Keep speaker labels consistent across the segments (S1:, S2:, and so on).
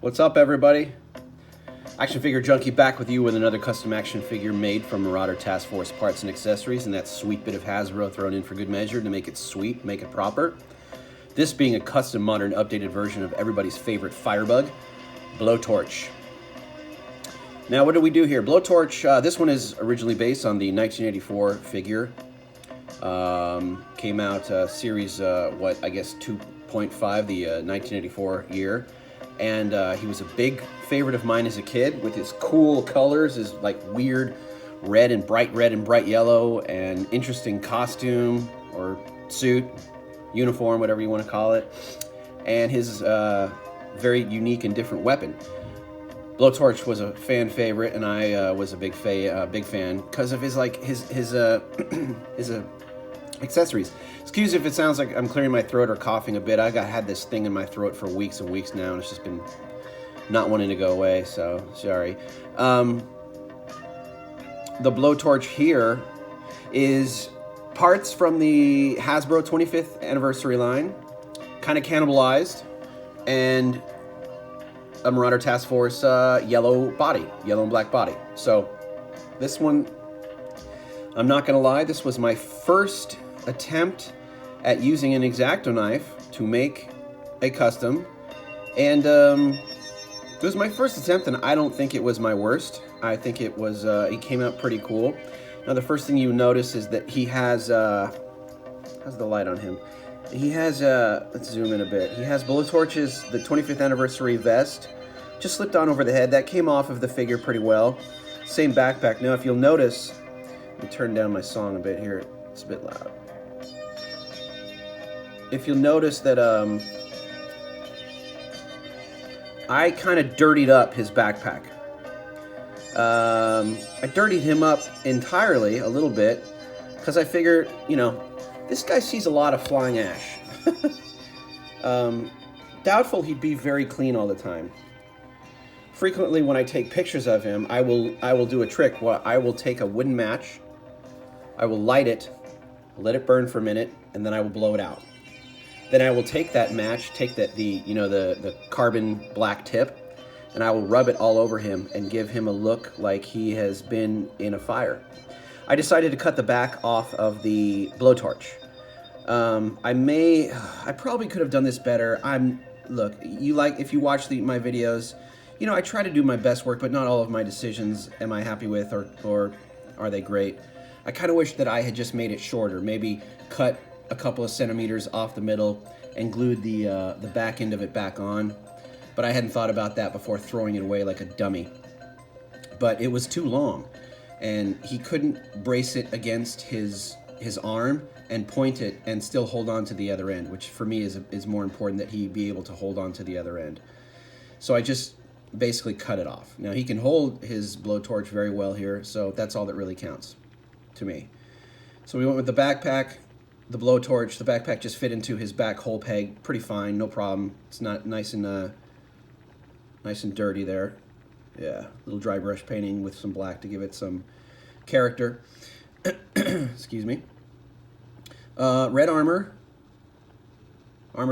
S1: What's up, everybody? Action Figure Junkie back with you with another custom action figure made from Marauder Task Force parts and accessories, and that sweet bit of Hasbro thrown in for good measure to make it sweet, make it proper. This being a custom, modern, updated version of everybody's favorite Firebug, Blowtorch. Now, what do we do here? Blowtorch, this one is originally based on the 1984 figure. Came out series, I guess 2.5, the 1984 year. And he was a big favorite of mine as a kid with his cool colors, his like weird red and bright yellow, and interesting costume or suit, uniform, whatever you want to call it, and his very unique and different weapon. Blowtorch was a fan favorite, and I was a big fan because of his accessories. Excuse if it sounds like I'm clearing my throat or coughing a bit. I had this thing in my throat for weeks and weeks now, and it's just been not wanting to go away, so sorry. The Blowtorch here is parts from the Hasbro 25th anniversary line, kind of cannibalized, and a Marauder Task Force yellow and black body. So this one, I'm not gonna lie, this was my first attempt at using an X-Acto knife to make a custom, and it was my first attempt, and I don't think it was my worst. I think it was, it came out pretty cool. Now the first thing you notice is that he has, how's the light on him? He has, let's zoom in a bit. He has Blowtorch's, the 25th anniversary vest, just slipped on over the head. That came off of the figure pretty well. Same backpack. Now if you'll notice, let me turn down my song a bit here. It's a bit loud. If you'll notice that I kind of dirtied up his backpack. I dirtied him up entirely a little bit because I figured, you know, this guy sees a lot of flying ash. Doubtful he'd be very clean all the time. Frequently when I take pictures of him, I will do a trick. Well, I will take a wooden match, I will light it, let it burn for a minute, and then I will blow it out. Then I will take that match, take the carbon black tip, and I will rub it all over him and give him a look like he has been in a fire. I decided to cut the back off of the Blowtorch. I probably could have done this better. Look, if you watch my videos, you know, I try to do my best work, but not all of my decisions am I happy with, or are they great. I kind of wish that I had just made it shorter, maybe cut a couple of centimeters off the middle and glued the back end of it back on, but I hadn't thought about that before throwing it away like a dummy. But it was too long, and he couldn't brace it against his arm and point it and still hold on to the other end, which for me is more important, that he be able to hold on to the other end. So I just basically cut it off. Now he can hold his Blowtorch very well here, so that's all that really counts to me. So we went with the backpack, the Blowtorch. The backpack just fit into his back hole peg pretty fine, no problem. It's not nice and dirty there. Yeah, a little dry brush painting with some black to give it some character. Excuse me. Red armor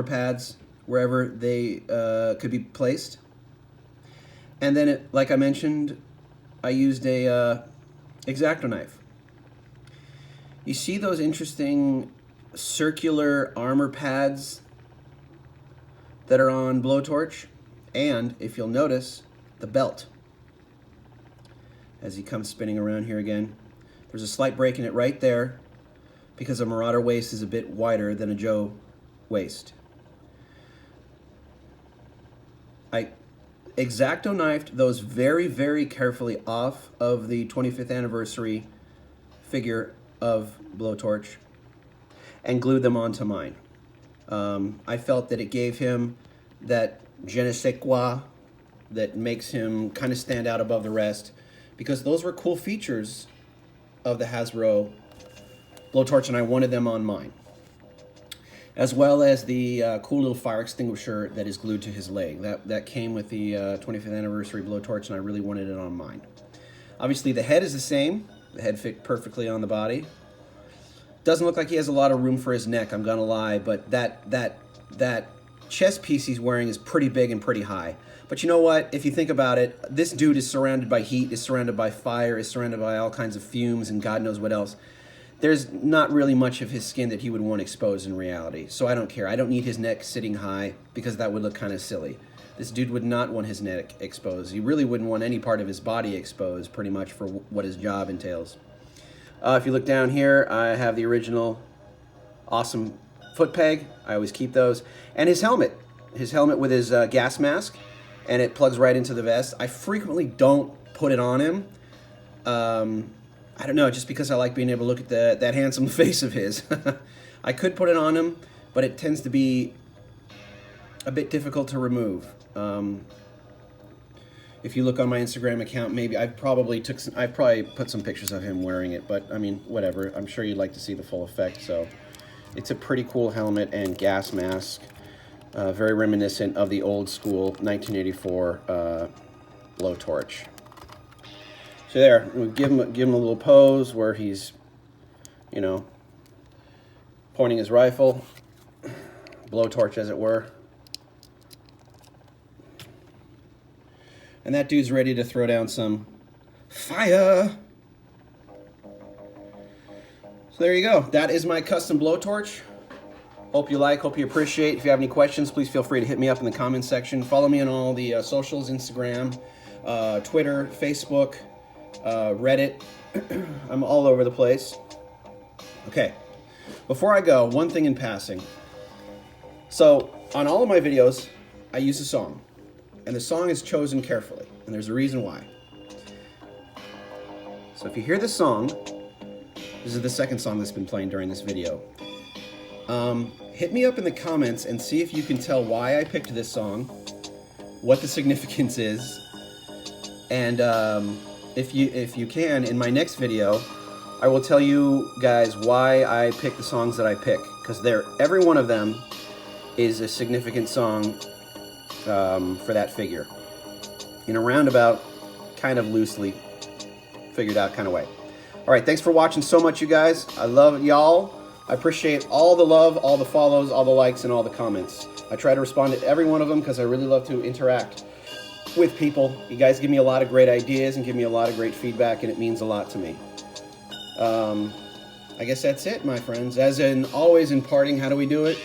S1: pads wherever they could be placed. And then, like I mentioned, I used a X-Acto knife. You see those interesting circular armor pads that are on Blowtorch? And if you'll notice, the belt. As he comes spinning around here again, there's a slight break in it right there because a Marauder waist is a bit wider than a Joe waist. I X-Acto knifed those very, very carefully off of the 25th anniversary figure of Blowtorch and glued them onto mine. I felt that it gave him that je ne sais quoi that makes him kind of stand out above the rest, because those were cool features of the Hasbro Blowtorch, and I wanted them on mine. As well as the cool little fire extinguisher that is glued to his leg. That came with the 25th anniversary Blowtorch, and I really wanted it on mine. Obviously the head is the same. The head fit perfectly on the body. Doesn't look like he has a lot of room for his neck, I'm gonna lie, but that chest piece he's wearing is pretty big and pretty high. But you know what? If you think about it, this dude is surrounded by heat, is surrounded by fire, is surrounded by all kinds of fumes and God knows what else. There's not really much of his skin that he would want exposed in reality. So I don't care. I don't need his neck sitting high because that would look kind of silly. This dude would not want his neck exposed. He really wouldn't want any part of his body exposed, pretty much, for what his job entails. If you look down here, I have the original awesome foot peg. I always keep those. And his helmet. His helmet with his gas mask. And it plugs right into the vest. I frequently don't put it on him. I don't know, just because I like being able to look at that handsome face of his. I could put it on him, but it tends to be a bit difficult to remove. If you look on my Instagram account, maybe I've probably put some pictures of him wearing it, but I mean, whatever. I'm sure you'd like to see the full effect. So it's a pretty cool helmet and gas mask, very reminiscent of the old school 1984 Blowtorch. So there, we'll give him a little pose where he's, you know, pointing his rifle, blowtorch as it were. And that dude's ready to throw down some fire. So there you go. That is my custom blowtorch. Hope you like, hope you appreciate. If you have any questions, please feel free to hit me up in the comments section. Follow me on all the socials, Instagram, Twitter, Facebook, Reddit. I'm all over the place. Okay. Before I go, one thing in passing. So, on all of my videos, I use a song. And the song is chosen carefully. And there's a reason why. So if you hear this song, this is the second song that's been playing during this video. Hit me up in the comments and see if you can tell why I picked this song, what the significance is, and if you can, in my next video, I will tell you guys why I pick the songs that I pick, because every one of them is a significant song for that figure, in a roundabout, kind of loosely figured out kind of way. All right, thanks for watching so much, you guys. I love y'all. I appreciate all the love, all the follows, all the likes, and all the comments. I try to respond to every one of them because I really love to interact with people. You guys give me a lot of great ideas and give me a lot of great feedback, and it means a lot to me. I guess that's it, my friends. As in always in parting, how do we do it?